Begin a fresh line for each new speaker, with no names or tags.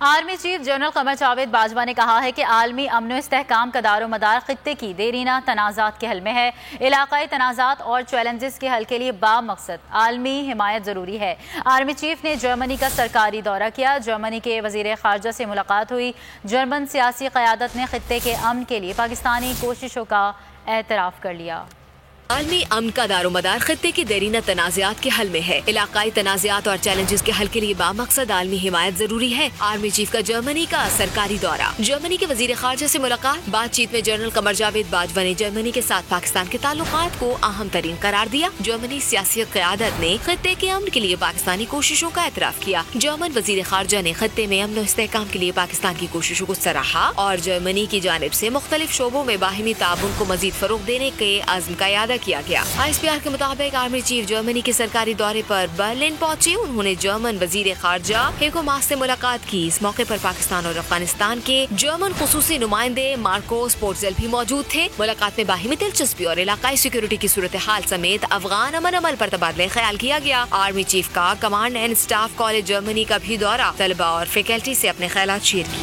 Army chief general Qamar Javed Bajwa نے کہا ہے کہ عالمی امن و استحکام کا دار و مدار خطے کی دیرینہ تنازعات کے حل میں ہے۔ علاقائی تنازعات اور چیلنجز کے حل کے لیے بامقصد عالمی حمایت ضروری ہے۔ آرمی چیف نے جرمنی کا سرکاری دورہ کیا۔ جرمنی کے وزیر خارجہ سے ملاقات ہوئی۔ جرمن سیاسی قیادت نے خطے کے امن کے لیے پاکستانی کوششوں کا اعتراف کر لیا۔
عالمی امن کا دار و مدار خطے کی دیرینہ تنازعات کے حل میں ہے۔ علاقائی تنازعات اور چیلنجز کے حل کے لیے بامقصد عالمی حمایت ضروری ہے۔ آرمی چیف کا جرمنی کا سرکاری دورہ۔ جرمنی کے وزیر خارجہ سے ملاقات۔ بات چیت میں جنرل قمر جاوید باجوہ نے جرمنی کے ساتھ پاکستان کے تعلقات کو اہم ترین قرار دیا۔ جرمنی سیاسی قیادت نے خطے کے امن کے لیے پاکستانی کوششوں کا اعتراف کیا۔ جرمن وزیر خارجہ نے خطے میں امن و استحکام کے لیے پاکستان کی کوششوں کو سراہا اور جرمنی کی جانب سے مختلف شعبوں میں باہمی تعاون کو مزید فروغ دینے کے عزم کا اعادہ کیا گیا۔ ISPR کے مطابق آرمی چیف جرمنی کے سرکاری دورے پر برلن پہنچے۔ انہوں نے جرمن وزیر خارجہ ہیگو ماس سے ملاقات کی۔ اس موقع پر پاکستان اور افغانستان کے جرمن خصوصی نمائندے مارکوس پورٹزل بھی موجود تھے۔ ملاقات میں باہمی دلچسپی اور علاقائی سیکورٹی کی صورتحال سمیت افغان امن عمل پر تبادلہ خیال کیا گیا۔ آرمی چیف کا command and staff college Germany کا بھی دورہ۔ طلبہ اور فیکلٹی سے اپنے خیالات شیئر کیے۔